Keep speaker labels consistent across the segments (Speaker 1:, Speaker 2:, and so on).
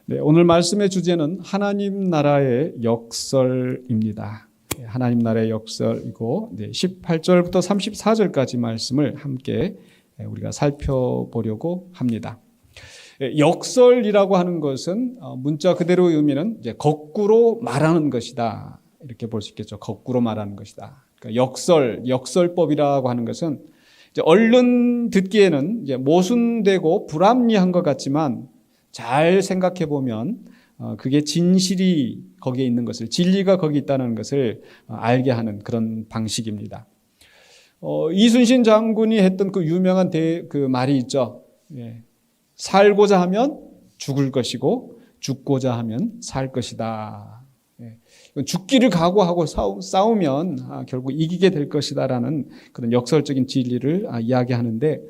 Speaker 1: 네, 오늘 말씀의 주제는 하나님 나라의 역설입니다. 하나님 나라의 역설이고 18절부터 34절까지 말씀을 함께 우리가 살펴보려고 합니다. 역설이라고 하는 것은 문자 그대로의 의미는 이제 거꾸로 말하는 것이다. 이렇게 볼 수 있겠죠. 거꾸로 말하는 것이다. 그러니까 역설법이라고 하는 것은 이제 얼른 듣기에는 이제 모순되고 불합리한 것 같지만 잘 생각해 보면 그게 진실이 거기에 있는 것을, 진리가 거기 있다는 것을 알게 하는 그런 방식입니다. 이순신 장군이 했던 그 유명한 그 말이 있죠. 살고자 하면 죽을 것이고 죽고자 하면 살 것이다. 죽기를 각오하고 싸우면 결국 이기게 될 것이다라는 그런 역설적인 진리를 이야기하는데,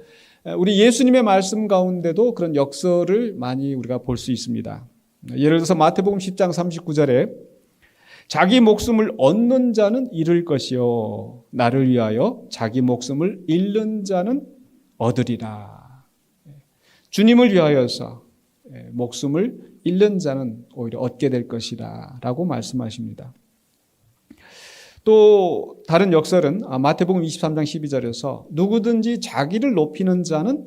Speaker 1: 우리 예수님의 말씀 가운데도 그런 역설을 많이 우리가 볼 수 있습니다. 예를 들어서 마태복음 10장 39절에 자기 목숨을 얻는 자는 잃을 것이요 나를 위하여 자기 목숨을 잃는 자는 얻으리라. 주님을 위하여서 목숨을 잃는 자는 오히려 얻게 될 것이다 라고 말씀하십니다. 또 다른 역설은 마태복음 23장 12절에서 누구든지 자기를 높이는 자는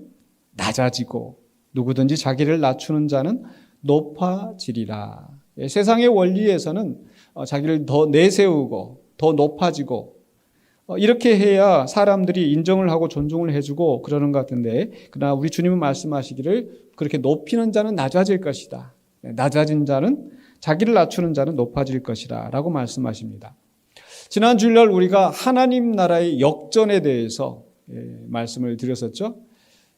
Speaker 1: 낮아지고 누구든지 자기를 낮추는 자는 높아지리라. 세상의 원리에서는 자기를 더 내세우고 더 높아지고 이렇게 해야 사람들이 인정을 하고 존중을 해주고 그러는 것 같은데, 그러나 우리 주님은 말씀하시기를 그렇게 높이는 자는 낮아질 것이다. 낮아진 자는, 자기를 낮추는 자는 높아질 것이다 라고 말씀하십니다. 지난 주일날 우리가 하나님 나라의 역전에 대해서 말씀을 드렸었죠.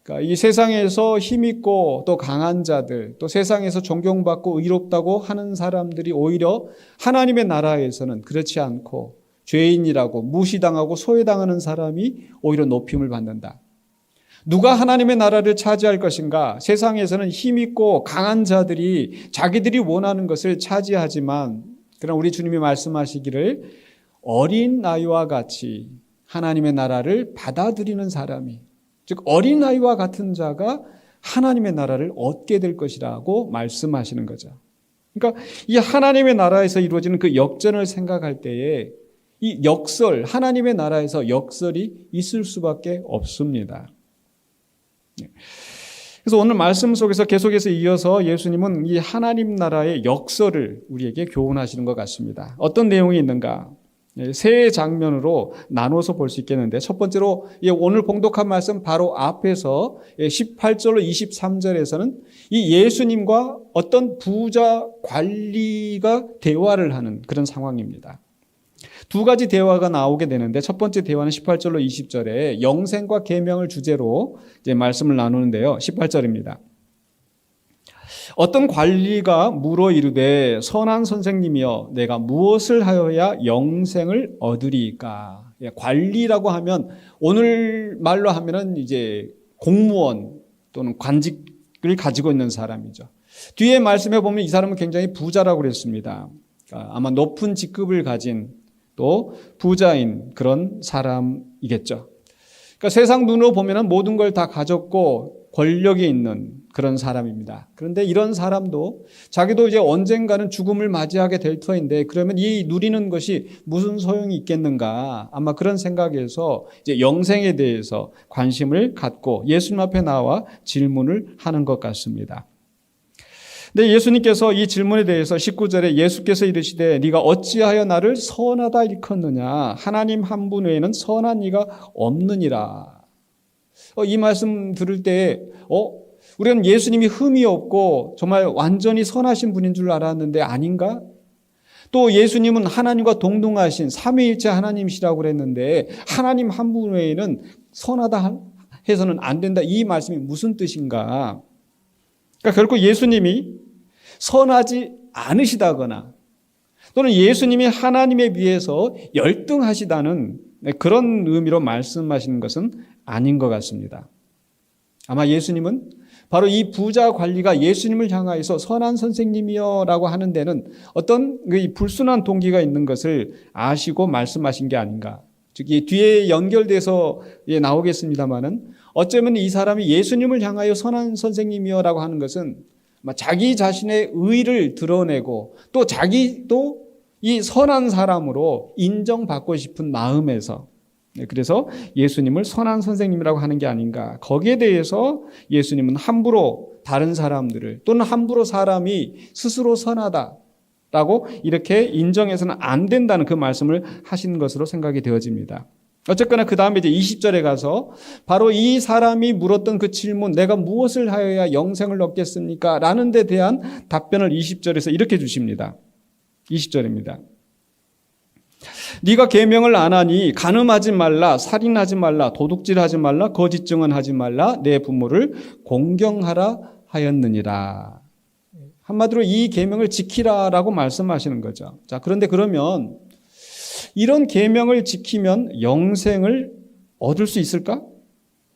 Speaker 1: 그러니까 이 세상에서 힘있고 또 강한 자들, 또 세상에서 존경받고 의롭다고 하는 사람들이 오히려 하나님의 나라에서는 그렇지 않고 죄인이라고 무시당하고 소외당하는 사람이 오히려 높임을 받는다. 누가 하나님의 나라를 차지할 것인가? 세상에서는 힘있고 강한 자들이 자기들이 원하는 것을 차지하지만, 그러나 우리 주님이 말씀하시기를 어린 아이와 같이 하나님의 나라를 받아들이는 사람이, 즉 어린 아이와 같은 자가 하나님의 나라를 얻게 될 것이라고 말씀하시는 거죠. 그러니까 이 하나님의 나라에서 이루어지는 그 역전을 생각할 때에 이 역설, 하나님의 나라에서 역설이 있을 수밖에 없습니다. 그래서 오늘 말씀 속에서 계속해서 이어서 예수님은 이 하나님 나라의 역설을 우리에게 교훈하시는 것 같습니다. 어떤 내용이 있는가? 세 장면으로 나눠서 볼 수 있겠는데, 첫 번째로 오늘 봉독한 말씀 바로 앞에서 18절로 23절에서는 이 예수님과 어떤 부자 관리가 대화를 하는 그런 상황입니다. 두 가지 대화가 나오게 되는데, 첫 번째 대화는 18절로 20절에 영생과 계명을 주제로 이제 말씀을 나누는데요. 18절입니다. 어떤 관리가 물어 이르되 선한 선생님이여 내가 무엇을 하여야 영생을 얻으리까? 관리라고 하면 오늘 말로 하면은 이제 공무원 또는 관직을 가지고 있는 사람이죠. 뒤에 말씀해 보면 이 사람은 굉장히 부자라고 그랬습니다. 아마 높은 직급을 가진 또 부자인 그런 사람이겠죠. 그러니까 세상 눈으로 보면은 모든 걸 다 가졌고 권력이 있는 그런 사람입니다. 그런데 이런 사람도 자기도 이제 언젠가는 죽음을 맞이하게 될 터인데, 그러면 이 누리는 것이 무슨 소용이 있겠는가? 아마 그런 생각에서 이제 영생에 대해서 관심을 갖고 예수님 앞에 나와 질문을 하는 것 같습니다. 근데 예수님께서 이 질문에 대해서 19절에 예수께서 이르시되 네가 어찌하여 나를 선하다 일컫느냐? 하나님 한 분 외에는 선한 이가 없느니라. 이 말씀 들을 때 우리는 예수님이 흠이 없고 정말 완전히 선하신 분인 줄 알았는데 아닌가? 또 예수님은 하나님과 동등하신 삼위일체 하나님이시라고 그랬는데 하나님 한 분 외에는 선하다 해서는 안 된다. 이 말씀이 무슨 뜻인가? 그러니까 결국 예수님이 선하지 않으시다거나 또는 예수님이 하나님에 비해서 열등하시다는 그런 의미로 말씀하시는 것은 아닌 것 같습니다. 아마 예수님은 바로 이 부자 관리가 예수님을 향하여서 선한 선생님이여 라고 하는 데는 어떤 불순한 동기가 있는 것을 아시고 말씀하신 게 아닌가. 즉, 이 뒤에 연결돼서 나오겠습니다만은 어쩌면 이 사람이 예수님을 향하여 선한 선생님이여 라고 하는 것은 자기 자신의 의를 드러내고 또 자기도 이 선한 사람으로 인정받고 싶은 마음에서, 그래서 예수님을 선한 선생님이라고 하는 게 아닌가. 거기에 대해서 예수님은 함부로 다른 사람들을 또는 함부로 사람이 스스로 선하다라고 이렇게 인정해서는 안 된다는 그 말씀을 하신 것으로 생각이 되어집니다. 어쨌거나 그 다음에 이제 20절에 가서 바로 이 사람이 물었던 그 질문, 내가 무엇을 하여야 영생을 얻겠습니까? 라는 데 대한 답변을 20절에서 이렇게 주십니다. 20절입니다. 네가 계명을 안 하니 간음하지 말라, 살인하지 말라, 도둑질하지 말라, 거짓 증언하지 말라, 내 부모를 공경하라 하였느니라. 한마디로 이 계명을 지키라라고 말씀하시는 거죠. 자, 그런데 그러면 이런 계명을 지키면 영생을 얻을 수 있을까?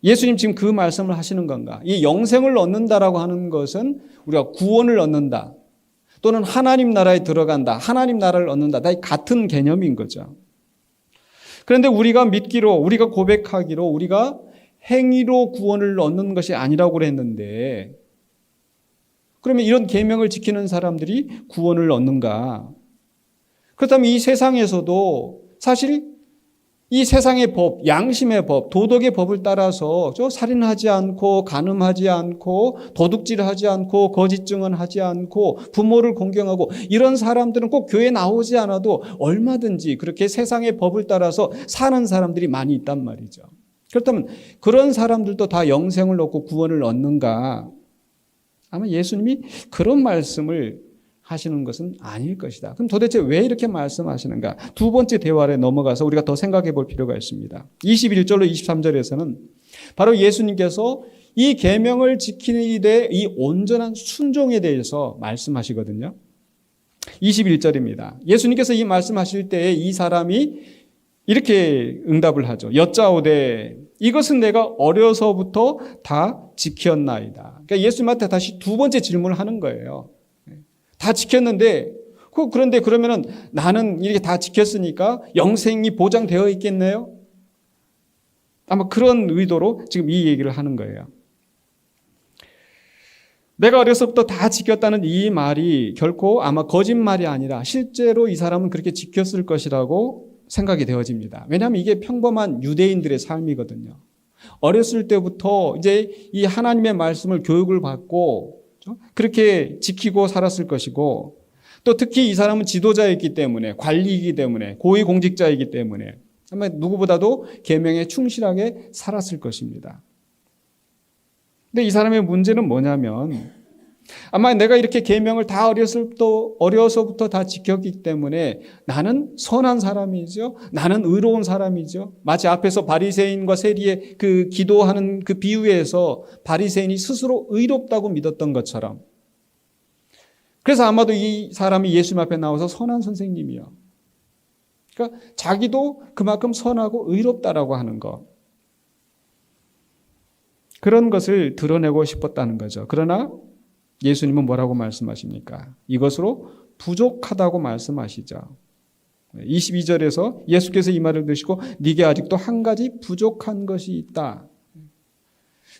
Speaker 1: 예수님 지금 그 말씀을 하시는 건가? 이 영생을 얻는다라고 하는 것은 우리가 구원을 얻는다, 또는 하나님 나라에 들어간다, 하나님 나라를 얻는다, 다 같은 개념인 거죠. 그런데 우리가 믿기로, 우리가 고백하기로 우리가 행위로 구원을 얻는 것이 아니라고 그랬는데, 그러면 이런 계명을 지키는 사람들이 구원을 얻는가? 그렇다면 이 세상에서도 사실 이 세상의 법, 양심의 법, 도덕의 법을 따라서 살인하지 않고, 간음하지 않고, 도둑질하지 않고, 거짓 증언하지 않고, 부모를 공경하고, 이런 사람들은 꼭 교회 나오지 않아도 얼마든지 그렇게 세상의 법을 따라서 사는 사람들이 많이 있단 말이죠. 그렇다면 그런 사람들도 다 영생을 얻고 구원을 얻는가? 아마 예수님이 그런 말씀을 하시는 것은 아닐 것이다. 그럼 도대체 왜 이렇게 말씀하시는가? 두 번째 대화에 넘어가서 우리가 더 생각해 볼 필요가 있습니다. 21절로 23절에서는 바로 예수님께서 이 계명을 지키는 일에 이 온전한 순종에 대해서 말씀하시거든요. 21절입니다. 예수님께서 이 말씀하실 때에 이 사람이 이렇게 응답을 하죠. 여짜오되 이것은 내가 어려서부터 다 지켰나이다. 그러니까 예수님한테 다시 두 번째 질문을 하는 거예요. 다 지켰는데, 그런데 그러면은 나는 이렇게 다 지켰으니까 영생이 보장되어 있겠네요? 아마 그런 의도로 지금 이 얘기를 하는 거예요. 내가 어려서부터 다 지켰다는 이 말이 결코 아마 거짓말이 아니라 실제로 이 사람은 그렇게 지켰을 것이라고 생각이 되어집니다. 왜냐하면 이게 평범한 유대인들의 삶이거든요. 어렸을 때부터 이제 이 하나님의 말씀을 교육을 받고 그렇게 지키고 살았을 것이고, 또 특히 이 사람은 지도자였기 때문에, 관리이기 때문에, 고위공직자이기 때문에 아마 누구보다도 계명에 충실하게 살았을 것입니다. 근데 이 사람의 문제는 뭐냐면, 아마 내가 이렇게 계명을 다 어려서부터 다 지켰기 때문에 나는 선한 사람이죠. 나는 의로운 사람이죠. 마치 앞에서 바리새인과 세리의 그 기도하는 그 비유에서 바리새인이 스스로 의롭다고 믿었던 것처럼, 그래서 아마도 이 사람이 예수님 앞에 나와서 선한 선생님이요, 그러니까 자기도 그만큼 선하고 의롭다라고 하는 것, 그런 것을 드러내고 싶었다는 거죠. 그러나 예수님은 뭐라고 말씀하십니까? 이것으로 부족하다고 말씀하시죠. 22절에서 예수께서 이 말을 드시고 네게 아직도 한 가지 부족한 것이 있다.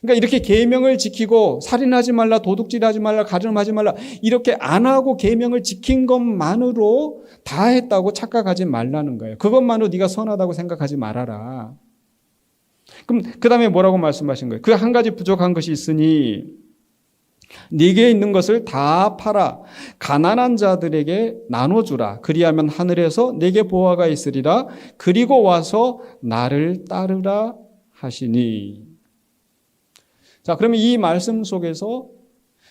Speaker 1: 그러니까 이렇게 계명을 지키고 살인하지 말라, 도둑질하지 말라, 가늠하지 말라 이렇게 안 하고 계명을 지킨 것만으로 다 했다고 착각하지 말라는 거예요. 그것만으로 네가 선하다고 생각하지 말아라. 그럼 그 다음에 뭐라고 말씀하신 거예요? 그 한 가지 부족한 것이 있으니 네게 있는 것을 다 팔아 가난한 자들에게 나눠주라. 그리하면 하늘에서 네게 보화가 있으리라. 그리고 와서 나를 따르라 하시니. 자, 그러면 이 말씀 속에서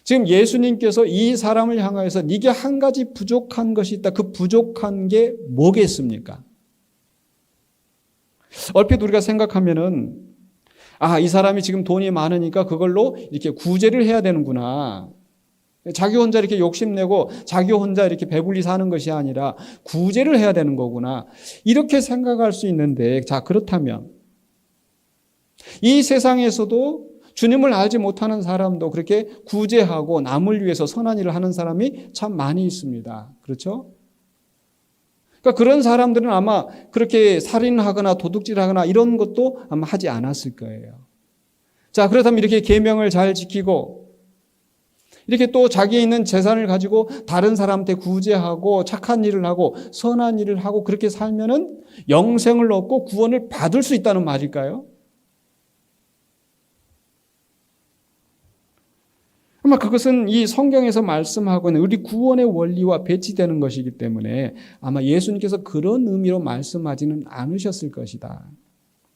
Speaker 1: 지금 예수님께서 이 사람을 향하여서 네게 한 가지 부족한 것이 있다. 그 부족한 게 뭐겠습니까? 얼핏 우리가 생각하면은 이 사람이 지금 돈이 많으니까 그걸로 이렇게 구제를 해야 되는구나. 자기 혼자 이렇게 욕심내고 자기 혼자 이렇게 배불리 사는 것이 아니라 구제를 해야 되는 거구나. 이렇게 생각할 수 있는데, 자, 그렇다면 이 세상에서도 주님을 알지 못하는 사람도 그렇게 구제하고 남을 위해서 선한 일을 하는 사람이 참 많이 있습니다. 그렇죠? 그러니까 그런 사람들은 아마 그렇게 살인하거나 도둑질하거나 이런 것도 아마 하지 않았을 거예요. 자, 그렇다면 이렇게 계명을 잘 지키고 이렇게 또 자기에 있는 재산을 가지고 다른 사람한테 구제하고 착한 일을 하고 선한 일을 하고 그렇게 살면은 영생을 얻고 구원을 받을 수 있다는 말일까요? 아마 그것은 이 성경에서 말씀하고 있는 우리 구원의 원리와 배치되는 것이기 때문에 아마 예수님께서 그런 의미로 말씀하지는 않으셨을 것이다.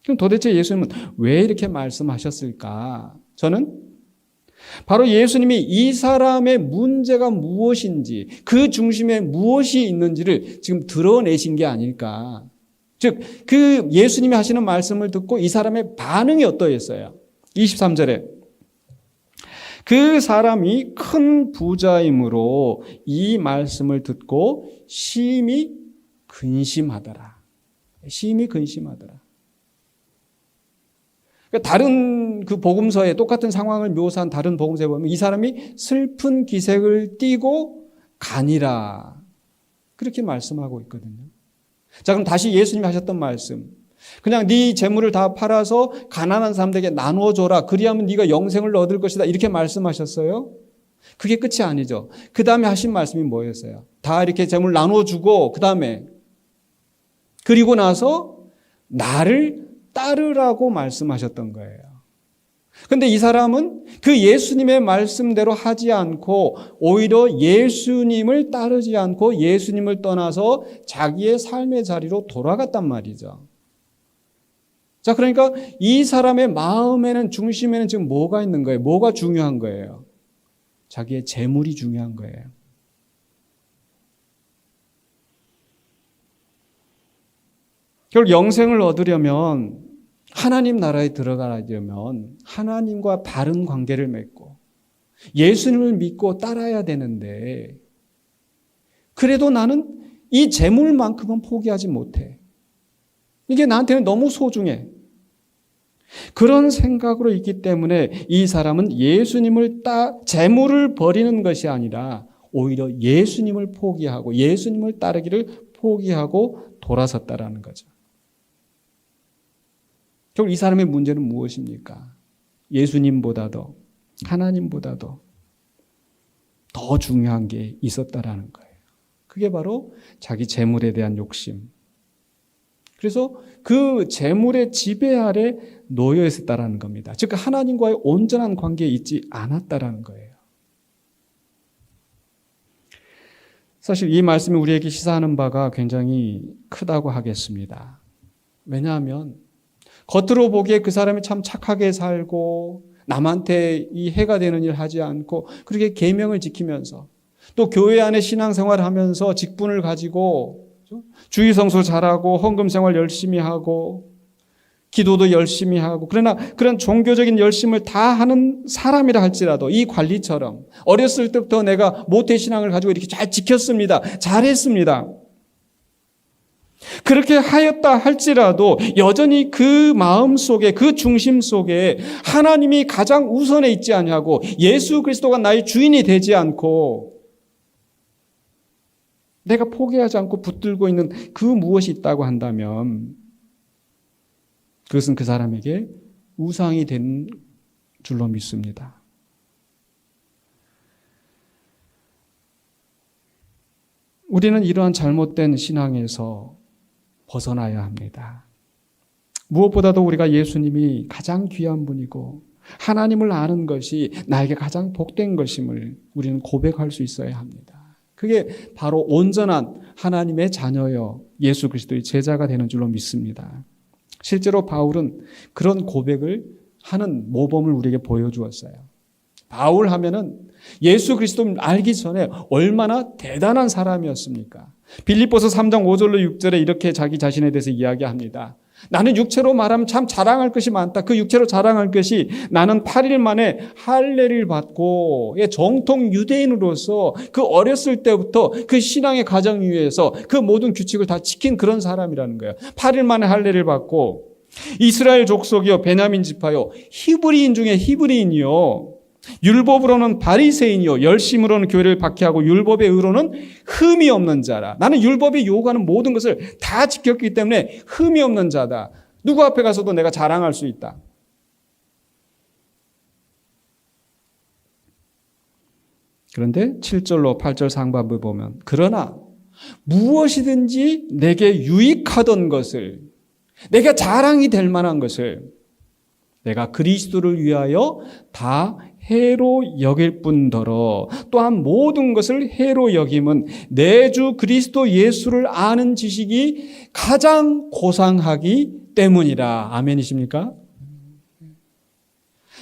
Speaker 1: 그럼 도대체 예수님은 왜 이렇게 말씀하셨을까? 저는 바로 예수님이 이 사람의 문제가 무엇인지 그 중심에 무엇이 있는지를 지금 드러내신 게 아닐까. 즉, 그 예수님이 하시는 말씀을 듣고 이 사람의 반응이 어떠했어요? 23절에 그 사람이 큰 부자이므로 이 말씀을 듣고 심히 근심하더라. 심히 근심하더라. 그러니까 다른 그 복음서에 똑같은 상황을 묘사한 다른 복음서에 보면 이 사람이 슬픈 기색을 띠고 가니라. 그렇게 말씀하고 있거든요. 자, 그럼 다시 예수님이 하셨던 말씀. 그냥 네 재물을 다 팔아서 가난한 사람들에게 나눠줘라. 그리하면 네가 영생을 얻을 것이다. 이렇게 말씀하셨어요. 그게 끝이 아니죠. 그 다음에 하신 말씀이 뭐였어요? 다 이렇게 재물 나눠주고 그 다음에 그리고 나서 나를 따르라고 말씀하셨던 거예요. 그런데 이 사람은 그 예수님의 말씀대로 하지 않고 오히려 예수님을 따르지 않고 예수님을 떠나서 자기의 삶의 자리로 돌아갔단 말이죠. 자, 그러니까 이 사람의 마음에는 중심에는 지금 뭐가 있는 거예요? 뭐가 중요한 거예요? 자기의 재물이 중요한 거예요. 결국 영생을 얻으려면 하나님 나라에 들어가려면 하나님과 바른 관계를 맺고 예수님을 믿고 따라야 되는데 그래도 나는 이 재물만큼은 포기하지 못해. 이게 나한테는 너무 소중해. 그런 생각으로 있기 때문에 이 사람은 예수님을 재물을 버리는 것이 아니라 오히려 예수님을 포기하고 예수님을 따르기를 포기하고 돌아섰다라는 거죠. 결국 이 사람의 문제는 무엇입니까? 예수님보다도 하나님보다도 더 중요한 게 있었다라는 거예요. 그게 바로 자기 재물에 대한 욕심. 그래서 그 재물의 지배 아래 놓여 있었다라는 겁니다. 즉 하나님과의 온전한 관계에 있지 않았다라는 거예요. 사실 이 말씀이 우리에게 시사하는 바가 굉장히 크다고 하겠습니다. 왜냐하면 겉으로 보기에 그 사람이 참 착하게 살고 남한테 이 해가 되는 일 하지 않고 그렇게 계명을 지키면서 또 교회 안에 신앙생활을 하면서 직분을 가지고 주일 성수 잘하고 헌금 생활 열심히 하고 기도도 열심히 하고 그러나 그런 종교적인 열심을 다 하는 사람이라 할지라도 이 관리처럼 어렸을 때부터 내가 모태신앙을 가지고 이렇게 잘 지켰습니다. 잘했습니다. 그렇게 하였다 할지라도 여전히 그 마음 속에 그 중심 속에 하나님이 가장 우선에 있지 않냐고 예수 그리스도가 나의 주인이 되지 않고 내가 포기하지 않고 붙들고 있는 그 무엇이 있다고 한다면 그것은 그 사람에게 우상이 된 줄로 믿습니다. 우리는 이러한 잘못된 신앙에서 벗어나야 합니다. 무엇보다도 우리가 예수님이 가장 귀한 분이고 하나님을 아는 것이 나에게 가장 복된 것임을 우리는 고백할 수 있어야 합니다. 그게 바로 온전한 하나님의 자녀여 예수 그리스도의 제자가 되는 줄로 믿습니다. 실제로 바울은 그런 고백을 하는 모범을 우리에게 보여주었어요. 바울 하면은 예수 그리스도를 알기 전에 얼마나 대단한 사람이었습니까? 빌립보서 3장 5절로 6절에 이렇게 자기 자신에 대해서 이야기합니다. 나는 육체로 말하면 참 자랑할 것이 많다. 그 육체로 자랑할 것이 나는 8일 만에 할례를 받고 정통 유대인으로서 그 어렸을 때부터 그 신앙의 가정 위에서 그 모든 규칙을 다 지킨 그런 사람이라는 거예요. 8일 만에 할례를 받고 이스라엘 족속이요 베냐민 지파요 히브리인 중에 히브리인이요 율법으로는 바리새인이요 열심으로는 교회를 박해하고 율법의 의로는 흠이 없는 자라. 나는 율법이 요구하는 모든 것을 다 지켰기 때문에 흠이 없는 자다. 누구 앞에 가서도 내가 자랑할 수 있다. 그런데 7절로 8절 상반부 보면 그러나 무엇이든지 내게 유익하던 것을, 내가 자랑이 될 만한 것을 내가 그리스도를 위하여 다 해로 여길 뿐더러 또한 모든 것을 해로 여김은 내 주 그리스도 예수를 아는 지식이 가장 고상하기 때문이라. 아멘이십니까?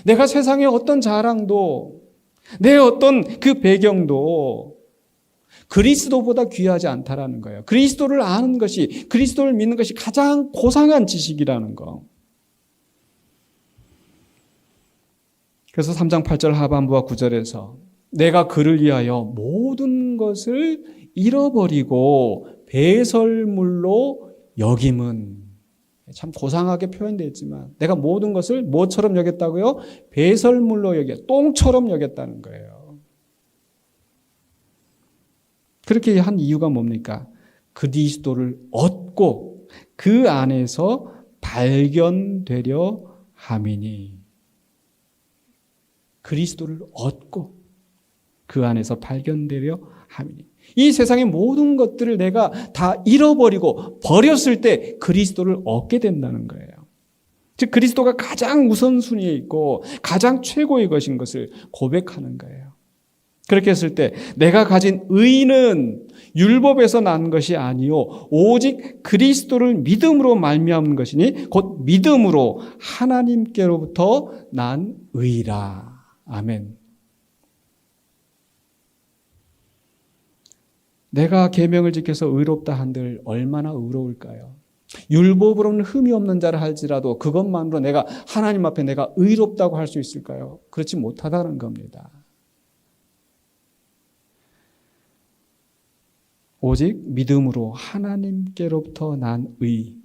Speaker 1: 내가 세상의 어떤 자랑도, 내 어떤 그 배경도 그리스도보다 귀하지 않다라는 거예요. 그리스도를 아는 것이, 그리스도를 믿는 것이 가장 고상한 지식이라는 거. 그래서 3장 8절 하반부와 9절에서 내가 그를 위하여 모든 것을 잃어버리고 배설물로 여김은, 참 고상하게 표현되어 있지만 내가 모든 것을 뭐처럼 여겼다고요? 배설물로 여겨, 똥처럼 여겼다는 거예요. 그렇게 한 이유가 뭡니까? 그리스도를 얻고 그 안에서 발견되려 함이니. 그리스도를 얻고 그 안에서 발견되려 함이니. 이 세상의 모든 것들을 내가 다 잃어버리고 버렸을 때 그리스도를 얻게 된다는 거예요. 즉 그리스도가 가장 우선순위에 있고 가장 최고의 것인 것을 고백하는 거예요. 그렇게 했을 때 내가 가진 의는 율법에서 난 것이 아니요 오직 그리스도를 믿음으로 말미암은 것이니 곧 믿음으로 하나님께로부터 난 의라. 아멘. 내가 계명을 지켜서 의롭다 한들 얼마나 의로울까요? 율법으로는 흠이 없는 자를 할지라도 그것만으로 내가 하나님 앞에 내가 의롭다고 할 수 있을까요? 그렇지 못하다는 겁니다. 오직 믿음으로 하나님께로부터 난 의,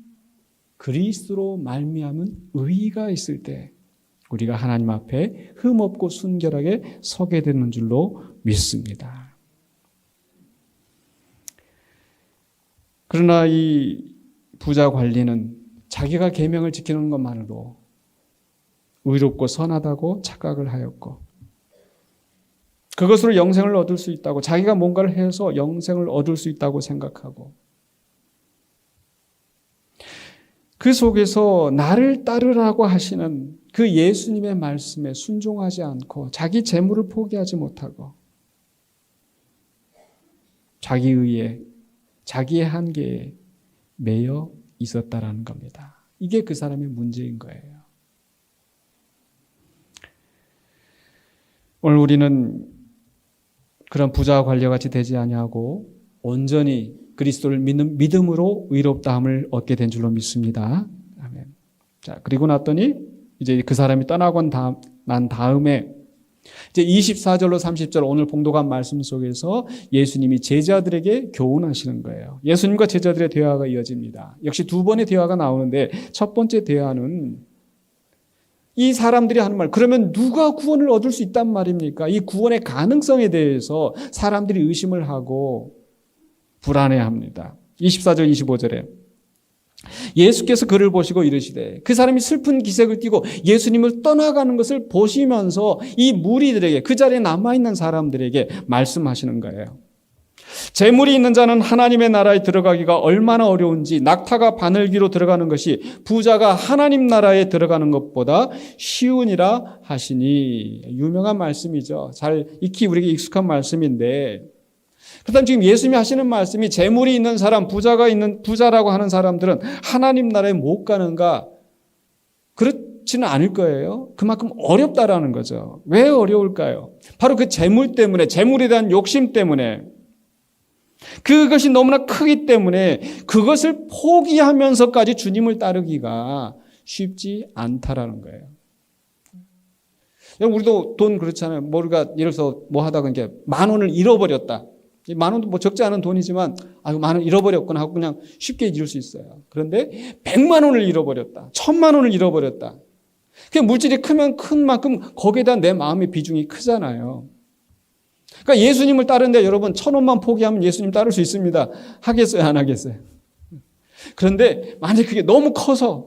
Speaker 1: 그리스도로 말미암은 의가 있을 때 우리가 하나님 앞에 흠없고 순결하게 서게 되는 줄로 믿습니다. 그러나 이 부자 관리는 자기가 계명을 지키는 것만으로 의롭고 선하다고 착각을 하였고 그것으로 영생을 얻을 수 있다고, 자기가 뭔가를 해서 영생을 얻을 수 있다고 생각하고 그 속에서 나를 따르라고 하시는 그 예수님의 말씀에 순종하지 않고 자기 재물을 포기하지 못하고 자기 의에, 자기의 한계에 매여 있었다라는 겁니다. 이게 그 사람의 문제인 거예요. 오늘 우리는 그런 부자와 관리와 같이 되지 아니하고 온전히 그리스도를 믿는 믿음으로 의롭다함을 얻게 된 줄로 믿습니다. 아멘. 자, 그리고 났더니 이제 그 사람이 떠나고 난 다음에 이제 24절로 30절 오늘 봉독한 말씀 속에서 예수님이 제자들에게 교훈하시는 거예요. 예수님과 제자들의 대화가 이어집니다. 역시 두 번의 대화가 나오는데 첫 번째 대화는 이 사람들이 하는 말, 그러면 누가 구원을 얻을 수 있단 말입니까? 이 구원의 가능성에 대해서 사람들이 의심을 하고 불안해합니다. 24절 25절에 예수께서 그를 보시고 이르시되, 그 사람이 슬픈 기색을 띠고 예수님을 떠나가는 것을 보시면서 이 무리들에게, 그 자리에 남아있는 사람들에게 말씀하시는 거예요. 재물이 있는 자는 하나님의 나라에 들어가기가 얼마나 어려운지 낙타가 바늘귀로 들어가는 것이 부자가 하나님 나라에 들어가는 것보다 쉬우니라 하시니. 유명한 말씀이죠. 잘 익히 우리에게 익숙한 말씀인데, 그다음 지금 예수님이 하시는 말씀이 재물이 있는 사람, 부자라고 하는 사람들은 하나님 나라에 못 가는가? 그렇지는 않을 거예요. 그만큼 어렵다라는 거죠. 왜 어려울까요? 바로 그 재물 때문에, 재물에 대한 욕심 때문에, 그것이 너무나 크기 때문에 그것을 포기하면서까지 주님을 따르기가 쉽지 않다라는 거예요. 우리도 돈 그렇잖아요. 우리가 예를 들어서 뭐 하다가 이제 10,000원을 잃어버렸다. 10,000원도 뭐 적지 않은 돈이지만, 10,000원 잃어버렸구나 하고 그냥 쉽게 잊을 수 있어요. 그런데 1,000,000원을 잃어버렸다. 1,000,000원을 잃어버렸다. 그 물질이 크면 큰 만큼 거기에 대한 내 마음의 비중이 크잖아요. 그러니까 예수님을 따르는데 여러분 1,000원만 포기하면 예수님 따를 수 있습니다. 하겠어요? 안 하겠어요? 그런데 만약에 그게 너무 커서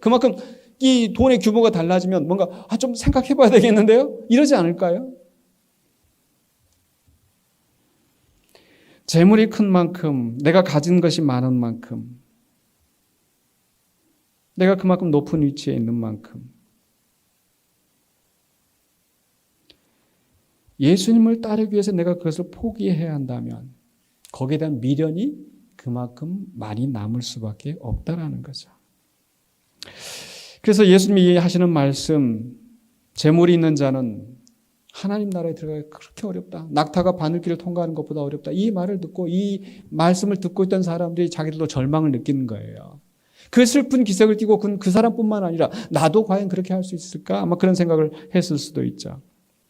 Speaker 1: 그만큼 이 돈의 규모가 달라지면 뭔가 좀 생각해 봐야 되겠는데요? 이러지 않을까요? 재물이 큰 만큼, 내가 가진 것이 많은 만큼, 내가 그만큼 높은 위치에 있는 만큼 예수님을 따르기 위해서 내가 그것을 포기해야 한다면 거기에 대한 미련이 그만큼 많이 남을 수밖에 없다라는 거죠. 그래서 예수님이 하시는 말씀, 재물이 있는 자는 하나님 나라에 들어가기 그렇게 어렵다. 낙타가 바늘길을 통과하는 것보다 어렵다. 이 말을 듣고 이 말씀을 듣고 있던 사람들이 자기들도 절망을 느끼는 거예요. 그 슬픈 기색을 띠고 그 사람뿐만 아니라 나도 과연 그렇게 할 수 있을까? 아마 그런 생각을 했을 수도 있죠.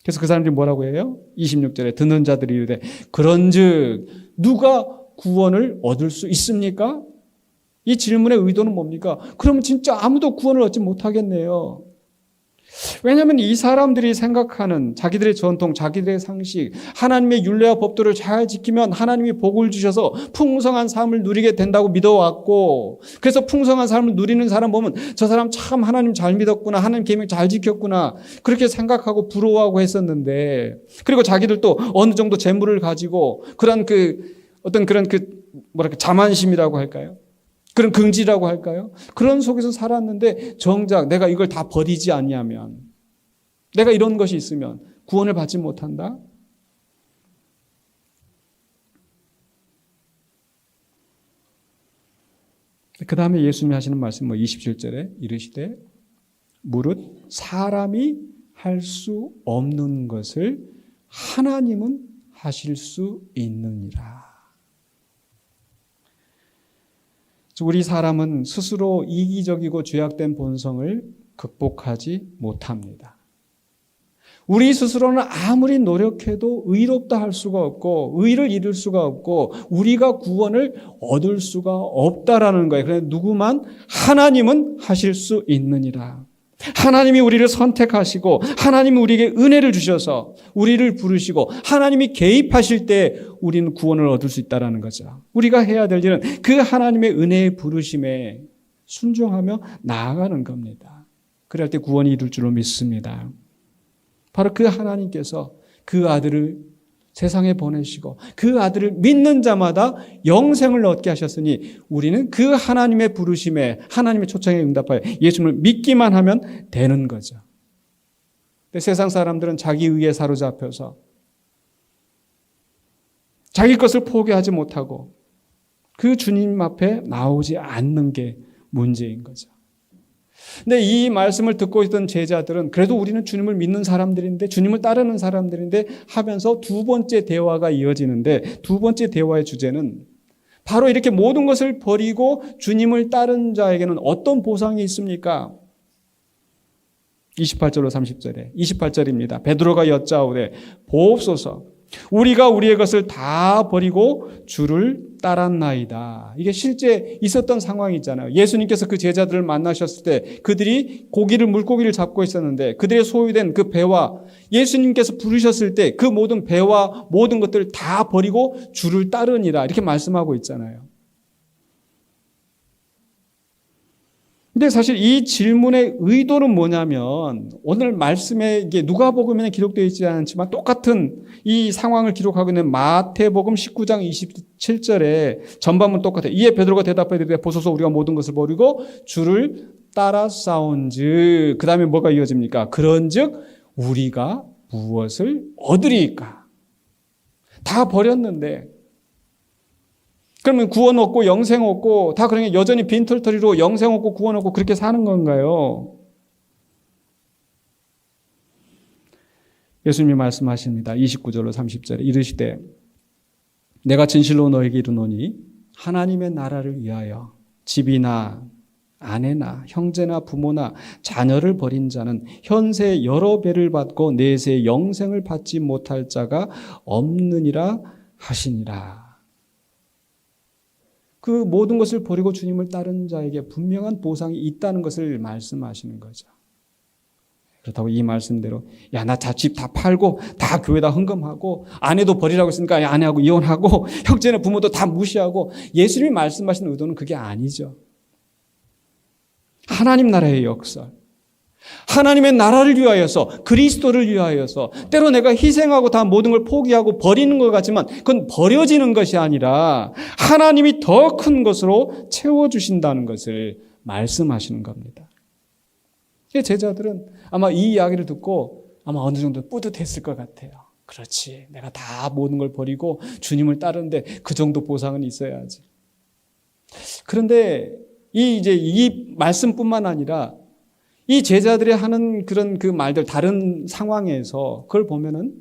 Speaker 1: 그래서 그 사람들이 뭐라고 해요? 26절에 듣는 자들이 이르되 그런즉 누가 구원을 얻을 수 있습니까? 이 질문의 의도는 뭡니까? 그러면 진짜 아무도 구원을 얻지 못하겠네요. 왜냐하면 이 사람들이 생각하는 자기들의 전통, 자기들의 상식, 하나님의 율례와 법도를 잘 지키면 하나님이 복을 주셔서 풍성한 삶을 누리게 된다고 믿어왔고, 그래서 풍성한 삶을 누리는 사람 보면 저 사람 참 하나님 잘 믿었구나, 하나님 계명 잘 지켰구나, 그렇게 생각하고 부러워하고 했었는데, 그리고 자기들도 어느 정도 재물을 가지고 그런 어떤 그런 자만심이라고 할까요? 그런 긍지라고 할까요? 그런 속에서 살았는데 정작 내가 이걸 다 버리지 않냐면, 내가 이런 것이 있으면 구원을 받지 못한다? 그 다음에 예수님이 하시는 말씀 27절에 이르시되 무릇 사람이 할 수 없는 것을 하나님은 하실 수 있느니라. 우리 사람은 스스로 이기적이고 죄악된 본성을 극복하지 못합니다. 우리 스스로는 아무리 노력해도 의롭다 할 수가 없고 의를 이룰 수가 없고 우리가 구원을 얻을 수가 없다라는 거예요. 그런데 누구만 하나님은 하실 수 있느니라. 하나님이 우리를 선택하시고 하나님이 우리에게 은혜를 주셔서 우리를 부르시고 하나님이 개입하실 때 우리는 구원을 얻을 수 있다는 거죠. 우리가 해야 될 일은 그 하나님의 은혜의 부르심에 순종하며 나아가는 겁니다. 그럴 때 구원이 이룰 줄로 믿습니다. 바로 그 하나님께서 그 아들을 세상에 보내시고 그 아들을 믿는 자마다 영생을 얻게 하셨으니 우리는 그 하나님의 부르심에 하나님의 초청에 응답하여 예수님을 믿기만 하면 되는 거죠. 근데 세상 사람들은 자기 의에 사로잡혀서 자기 것을 포기하지 못하고 그 주님 앞에 나오지 않는 게 문제인 거죠. 근데 이 말씀을 듣고 있던 제자들은 그래도 우리는 주님을 믿는 사람들인데 주님을 따르는 사람들인데 하면서 두 번째 대화가 이어지는데 두 번째 대화의 주제는 바로 이렇게 모든 것을 버리고 주님을 따른 자에게는 어떤 보상이 있습니까? 28절로 30절에 28절입니다. 베드로가 여짜오되 보옵소서 우리가 우리의 것을 다 버리고 주를 따랐나이다. 이게 실제 있었던 상황이 있잖아요. 예수님께서 그 제자들을 만나셨을 때 그들이 물고기를 잡고 있었는데 그들의 소유된 그 배와 예수님께서 부르셨을 때 그 모든 배와 모든 것들을 다 버리고 주를 따르니라 이렇게 말씀하고 있잖아요. 근데 사실 이 질문의 의도는 뭐냐면 오늘 말씀에 이게 누가복음에는 기록되어 있지 않지만 똑같은 이 상황을 기록하고 있는 마태복음 19장 27절에 전반문 똑같아요. 이에 베드로가 대답하되 이르되 보소서 우리가 모든 것을 버리고 주를 따라 싸운즉 그 다음에 뭐가 이어집니까? 그런즉 우리가 무엇을 얻으리까? 다 버렸는데 그러면 구원 얻고 영생 얻고 다 그러니 여전히 빈털터리로 영생 얻고 구원 얻고 그렇게 사는 건가요? 예수님이 말씀하십니다. 29절로 30절에 이르시되 내가 진실로 너에게 이르노니 하나님의 나라를 위하여 집이나 아내나 형제나 부모나 자녀를 버린 자는 현세 여러 배를 받고 내세 영생을 받지 못할 자가 없느니라 하시니라. 그 모든 것을 버리고 주님을 따른 자에게 분명한 보상이 있다는 것을 말씀하시는 거죠. 그렇다고 이 말씀대로 야, 나 집 다 팔고 다 교회다 헌금하고 아내도 버리라고 했으니까 아내하고 이혼하고 형제나 부모도 다 무시하고 예수님이 말씀하시는 의도는 그게 아니죠. 하나님 나라의 역설, 하나님의 나라를 위하여서, 그리스도를 위하여서, 때로 내가 희생하고 다 모든 걸 포기하고 버리는 것 같지만 그건 버려지는 것이 아니라 하나님이 더 큰 것으로 채워주신다는 것을 말씀하시는 겁니다. 제자들은 아마 이 이야기를 듣고 아마 어느 정도 뿌듯했을 것 같아요. 그렇지, 내가 다 모든 걸 버리고 주님을 따르는데 그 정도 보상은 있어야지. 그런데 이 말씀뿐만 아니라 이 제자들이 하는 그런 그 말들, 다른 상황에서 그걸 보면은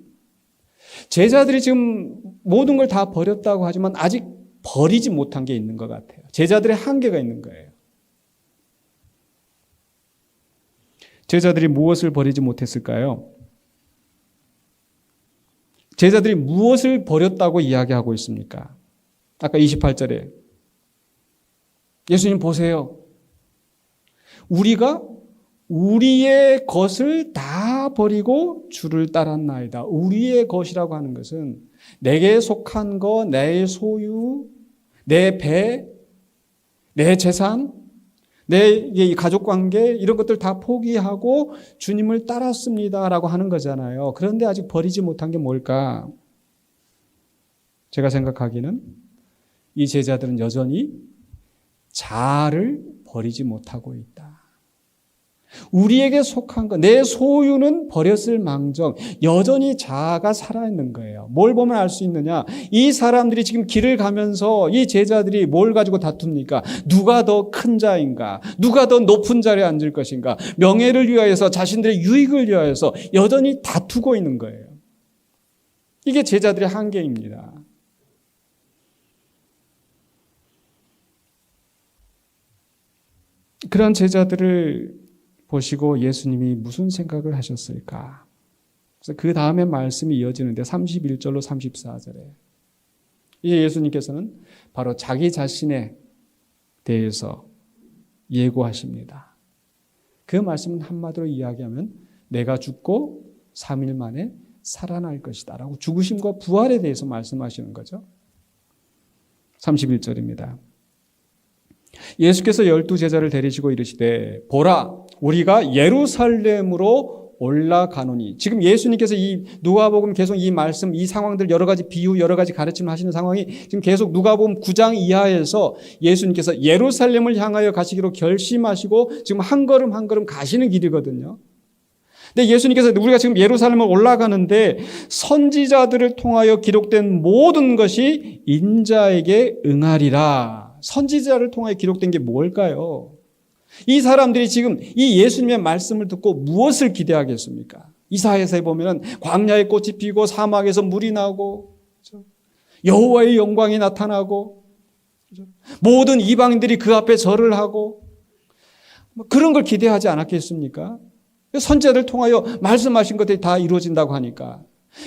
Speaker 1: 제자들이 지금 모든 걸 다 버렸다고 하지만 아직 버리지 못한 게 있는 것 같아요. 제자들의 한계가 있는 거예요. 제자들이 무엇을 버리지 못했을까요? 제자들이 무엇을 버렸다고 이야기하고 있습니까? 아까 28절에 예수님 보세요. 우리가 우리의 것을 다 버리고 주를 따랐나이다. 우리의 것이라고 하는 것은 내게 속한 거, 내 소유, 내 배, 내 재산, 내 가족관계 이런 것들 다 포기하고 주님을 따랐습니다라고 하는 거잖아요. 그런데 아직 버리지 못한 게 뭘까? 제가 생각하기는 이 제자들은 여전히 자아를 버리지 못하고 있다. 우리에게 속한 것, 내 소유는 버렸을 망정 여전히 자아가 살아있는 거예요. 뭘 보면 알 수 있느냐? 이 사람들이 지금 길을 가면서 이 제자들이 뭘 가지고 다툽니까? 누가 더 큰 자인가? 누가 더 높은 자리에 앉을 것인가? 명예를 위하여서, 자신들의 유익을 위하여서 여전히 다투고 있는 거예요. 이게 제자들의 한계입니다. 그런 제자들을 보시고 예수님이 무슨 생각을 하셨을까? 그래서 그 다음에 말씀이 이어지는데 31절로 34절에 예수님께서는 바로 자기 자신에 대해서 예고하십니다. 그 말씀은 한마디로 이야기하면 내가 죽고 3일 만에 살아날 것이다 라고 죽으심과 부활에 대해서 말씀하시는 거죠. 31절입니다. 예수께서 12제자를 데리시고 이르시되 보라 우리가 예루살렘으로 올라가노니. 지금 예수님께서 이 누가복음 계속 이 말씀, 이 상황들 여러 가지 비유, 여러 가지 가르침을 하시는 상황이 지금 계속 누가복음 9장 이하에서 예수님께서 예루살렘을 향하여 가시기로 결심하시고 지금 한 걸음 한 걸음 가시는 길이거든요. 근데 예수님께서 우리가 지금 예루살렘을 올라가는데 선지자들을 통하여 기록된 모든 것이 인자에게 응하리라. 선지자를 통하여 기록된 게 뭘까요? 이 사람들이 지금 이 예수님의 말씀을 듣고 무엇을 기대하겠습니까? 이사야서에 보면 광야에 꽃이 피고 사막에서 물이 나고 여호와의 영광이 나타나고 모든 이방인들이 그 앞에 절을 하고 그런 걸 기대하지 않았겠습니까? 선지자들 통하여 말씀하신 것들이 다 이루어진다고 하니까.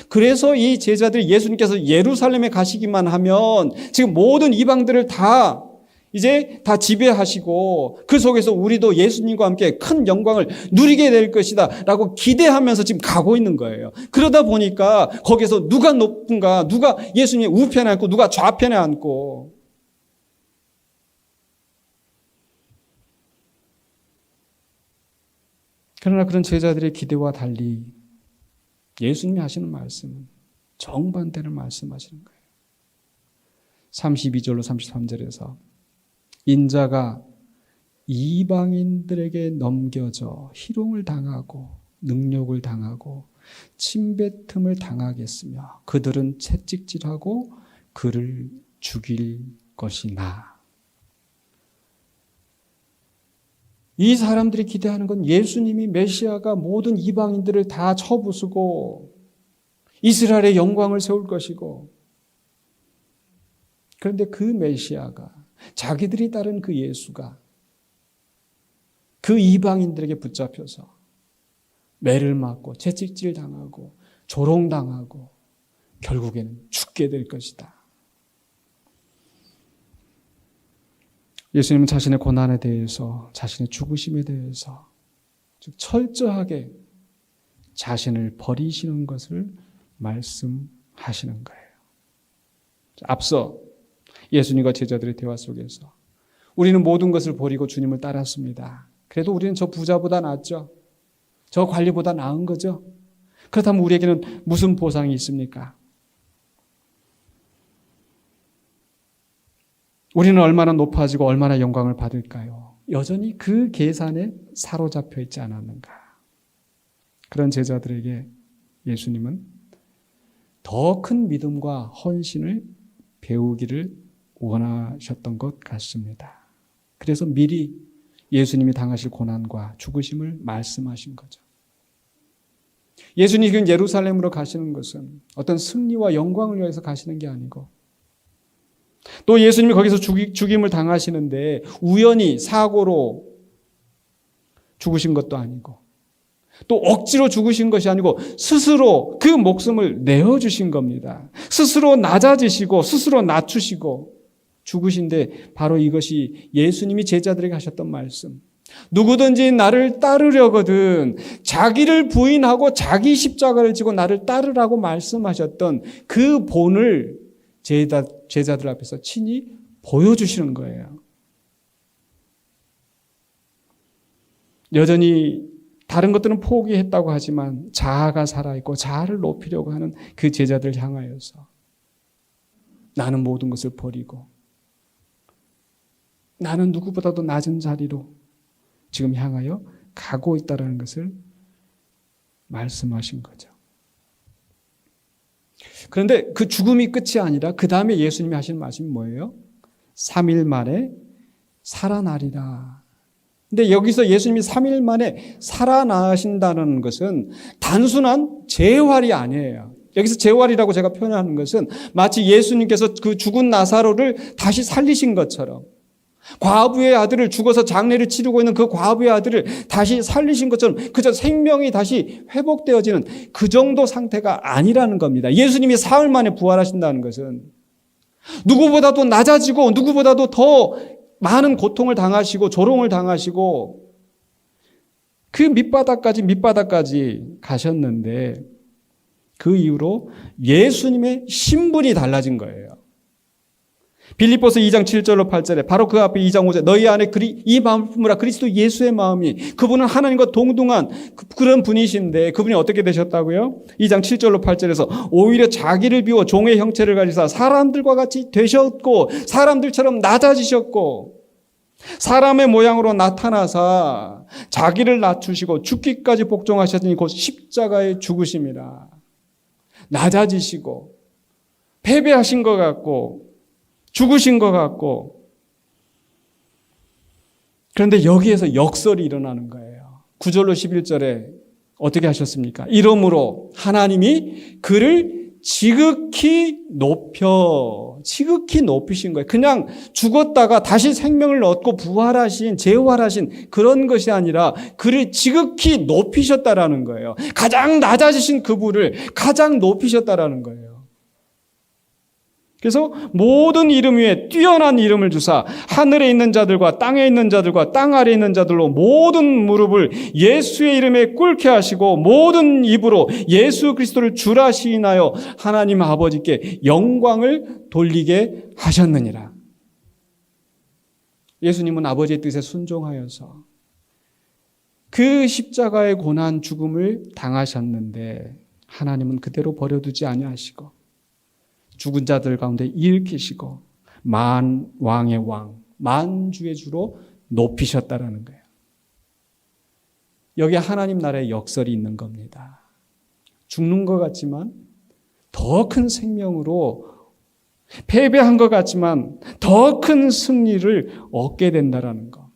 Speaker 1: 그래서 이 제자들이 예수님께서 예루살렘에 가시기만 하면 지금 모든 이방들을 다 이제 다 지배하시고 그 속에서 우리도 예수님과 함께 큰 영광을 누리게 될 것이다 라고 기대하면서 지금 가고 있는 거예요. 그러다 보니까 거기서 누가 높은가, 누가 예수님의 우편에 앉고 누가 좌편에 앉고. 그러나 그런 제자들의 기대와 달리 예수님이 하시는 말씀은 정반대를 말씀하시는 거예요. 32절로 33절에서 인자가 이방인들에게 넘겨져 희롱을 당하고 능욕을 당하고 침뱉음을 당하겠으며 그들은 채찍질하고 그를 죽일 것이나. 이 사람들이 기대하는 건 예수님이 메시아가 모든 이방인들을 다 쳐부수고 이스라엘의 영광을 세울 것이고, 그런데 그 메시아가, 자기들이 따른 그 예수가 그 이방인들에게 붙잡혀서 매를 맞고 채찍질 당하고 조롱당하고 결국에는 죽게 될 것이다. 예수님은 자신의 고난에 대해서, 자신의 죽으심에 대해서 즉 철저하게 자신을 버리시는 것을 말씀하시는 거예요. 앞서 예수님과 제자들의 대화 속에서 우리는 모든 것을 버리고 주님을 따랐습니다. 그래도 우리는 저 부자보다 낫죠. 저 관리보다 나은 거죠. 그렇다면 우리에게는 무슨 보상이 있습니까? 우리는 얼마나 높아지고 얼마나 영광을 받을까요? 여전히 그 계산에 사로잡혀 있지 않았는가? 그런 제자들에게 예수님은 더 큰 믿음과 헌신을 배우기를 원하셨던 것 같습니다. 그래서 미리 예수님이 당하실 고난과 죽으심을 말씀하신 거죠. 예수님이 예루살렘으로 가시는 것은 어떤 승리와 영광을 위해서 가시는 게 아니고, 또 예수님이 거기서 죽임을 당하시는데 우연히 사고로 죽으신 것도 아니고, 또 억지로 죽으신 것이 아니고 스스로 그 목숨을 내어주신 겁니다. 스스로 낮아지시고 스스로 낮추시고 죽으신데, 바로 이것이 예수님이 제자들에게 하셨던 말씀. 누구든지 나를 따르려거든 자기를 부인하고 자기 십자가를 지고 나를 따르라고 말씀하셨던 그 본을 제자들 앞에서 친히 보여주시는 거예요. 여전히 다른 것들은 포기했다고 하지만 자아가 살아있고 자아를 높이려고 하는 그 제자들을 향하여서 나는 모든 것을 버리고 나는 누구보다도 낮은 자리로 지금 향하여 가고 있다는 것을 말씀하신 거죠. 그런데 그 죽음이 끝이 아니라 그 다음에 예수님이 하신 말씀이 뭐예요? 3일 만에 살아나리라. 근데 여기서 예수님이 3일 만에 살아나신다는 것은 단순한 재활이 아니에요. 여기서 재활이라고 제가 표현하는 것은 마치 예수님께서 그 죽은 나사로를 다시 살리신 것처럼, 과부의 아들을, 죽어서 장례를 치르고 있는 그 과부의 아들을 다시 살리신 것처럼 그저 생명이 다시 회복되어지는 그 정도 상태가 아니라는 겁니다. 예수님이 사흘 만에 부활하신다는 것은 누구보다도 낮아지고 누구보다도 더 많은 고통을 당하시고 조롱을 당하시고 그 밑바닥까지 가셨는데, 그 이후로 예수님의 신분이 달라진 거예요. 빌립보서 2장 7절로 8절에 바로 그 앞에 2장 5절 너희 안에 이 마음을 품으라. 그리스도 예수의 마음이, 그분은 하나님과 동등한 그런 분이신데 그분이 어떻게 되셨다고요? 2장 7절로 8절에서 오히려 자기를 비워 종의 형체를 가지사 사람들과 같이 되셨고 사람들처럼 낮아지셨고 사람의 모양으로 나타나사 자기를 낮추시고 죽기까지 복종하셨으니 곧 십자가에 죽으심이라. 낮아지시고 패배하신 것 같고 죽으신 것 같고, 그런데 여기에서 역설이 일어나는 거예요. 9절로 11절에 어떻게 하셨습니까? 이러므로 하나님이 그를 지극히 높이신 거예요. 그냥 죽었다가 다시 생명을 얻고 부활하신, 재활하신 그런 것이 아니라 그를 지극히 높이셨다라는 거예요. 가장 낮아지신 그분을 가장 높이셨다라는 거예요. 그래서 모든 이름 위에 뛰어난 이름을 주사 하늘에 있는 자들과 땅에 있는 자들과 땅 아래에 있는 자들로 모든 무릎을 예수의 이름에 꿇게 하시고 모든 입으로 예수 그리스도를 주라 시인하여 하나님 아버지께 영광을 돌리게 하셨느니라. 예수님은 아버지의 뜻에 순종하여서 그 십자가의 고난 죽음을 당하셨는데, 하나님은 그대로 버려두지 아니하시고 죽은 자들 가운데 일으키시고 만왕의 왕, 만주의 주로 높이셨다라는 거예요. 여기에 하나님 나라의 역설이 있는 겁니다. 죽는 것 같지만 더 큰 생명으로, 패배한 것 같지만 더 큰 승리를 얻게 된다라는 것.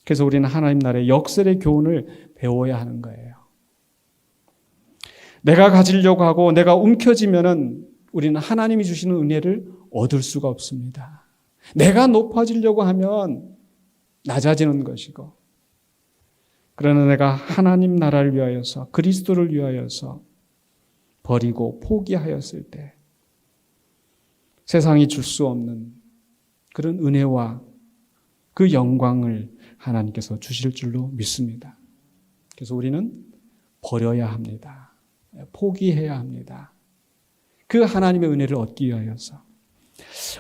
Speaker 1: 그래서 우리는 하나님 나라의 역설의 교훈을 배워야 하는 거예요. 내가 가지려고 하고 내가 움켜쥐면은 우리는 하나님이 주시는 은혜를 얻을 수가 없습니다. 내가 높아지려고 하면 낮아지는 것이고, 그러나 내가 하나님 나라를 위하여서, 그리스도를 위하여서 버리고 포기하였을 때 세상이 줄 수 없는 그런 은혜와 그 영광을 하나님께서 주실 줄로 믿습니다. 그래서 우리는 버려야 합니다. 포기해야 합니다. 그 하나님의 은혜를 얻기 위하여서.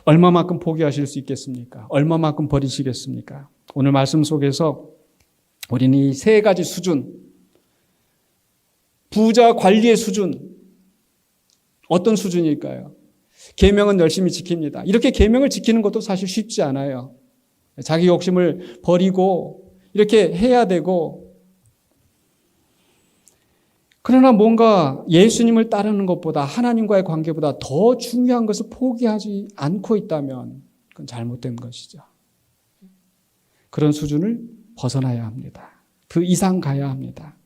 Speaker 1: 얼마만큼 포기하실 수 있겠습니까? 얼마만큼 버리시겠습니까? 오늘 말씀 속에서 우리는 이 세 가지 수준, 부자 관리의 수준, 어떤 수준일까요? 계명은 열심히 지킵니다. 이렇게 계명을 지키는 것도 사실 쉽지 않아요. 자기 욕심을 버리고 이렇게 해야 되고, 그러나 뭔가 예수님을 따르는 것보다, 하나님과의 관계보다 더 중요한 것을 포기하지 않고 있다면 그건 잘못된 것이죠. 그런 수준을 벗어나야 합니다. 그 이상 가야 합니다.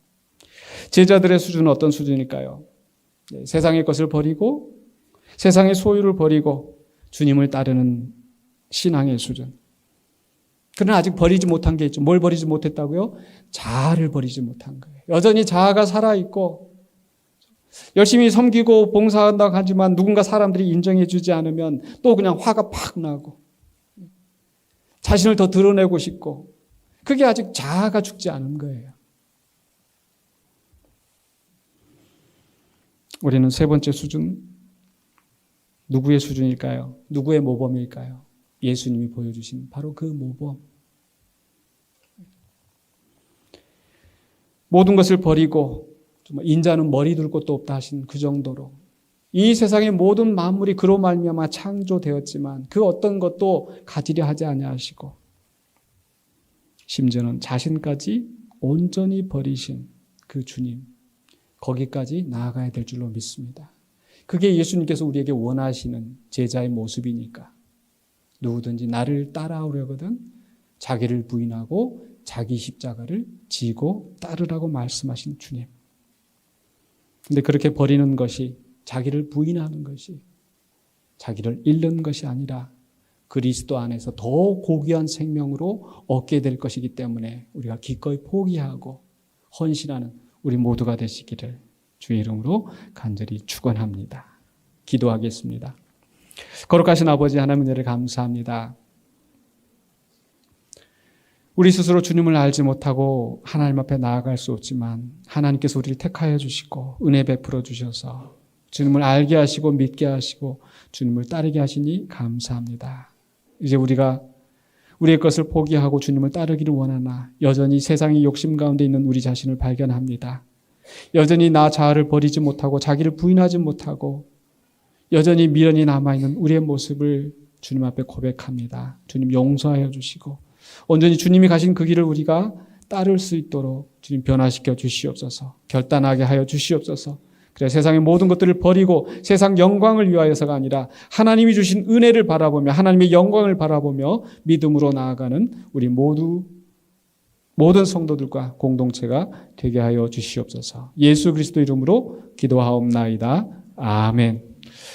Speaker 1: 제자들의 수준은 어떤 수준일까요? 세상의 것을 버리고 세상의 소유를 버리고 주님을 따르는 신앙의 수준. 그러나 아직 버리지 못한 게 있죠. 뭘 버리지 못했다고요? 자아를 버리지 못한 거예요. 여전히 자아가 살아있고 열심히 섬기고 봉사한다고 하지만 누군가 사람들이 인정해 주지 않으면 또 그냥 화가 팍 나고 자신을 더 드러내고 싶고, 그게 아직 자아가 죽지 않은 거예요. 우리는 세 번째 수준, 누구의 수준일까요? 누구의 모범일까요? 예수님이 보여주신 바로 그 모범. 모든 것을 버리고 인자는 머리 둘 곳도 없다 하신 그 정도로 이 세상의 모든 만물이 그로 말미암아 창조되었지만 그 어떤 것도 가지려 하지 아니하시고 심지어는 자신까지 온전히 버리신 그 주님, 거기까지 나아가야 될 줄로 믿습니다. 그게 예수님께서 우리에게 원하시는 제자의 모습이니까 누구든지 나를 따라오려거든 자기를 부인하고 자기 십자가를 지고 따르라고 말씀하신 주님. 근데 그렇게 버리는 것이, 자기를 부인하는 것이 자기를 잃는 것이 아니라 그리스도 안에서 더 고귀한 생명으로 얻게 될 것이기 때문에 우리가 기꺼이 포기하고 헌신하는 우리 모두가 되시기를 주의 이름으로 간절히 축원합니다. 기도하겠습니다. 거룩하신 아버지 하나님 은혜를 감사합니다. 우리 스스로 주님을 알지 못하고 하나님 앞에 나아갈 수 없지만 하나님께서 우리를 택하여 주시고 은혜 베풀어 주셔서 주님을 알게 하시고 믿게 하시고 주님을 따르게 하시니 감사합니다. 이제 우리가 우리의 것을 포기하고 주님을 따르기를 원하나 여전히 세상의 욕심 가운데 있는 우리 자신을 발견합니다. 여전히 나 자아를 버리지 못하고 자기를 부인하지 못하고 여전히 미련이 남아있는 우리의 모습을 주님 앞에 고백합니다. 주님 용서하여 주시고 온전히 주님이 가신 그 길을 우리가 따를 수 있도록 주님 변화시켜 주시옵소서. 결단하게 하여 주시옵소서. 그래 세상의 모든 것들을 버리고 세상 영광을 위하여서가 아니라 하나님이 주신 은혜를 바라보며 하나님의 영광을 바라보며 믿음으로 나아가는 우리 모든 성도들과 공동체가 되게 하여 주시옵소서. 예수 그리스도 이름으로 기도하옵나이다. 아멘.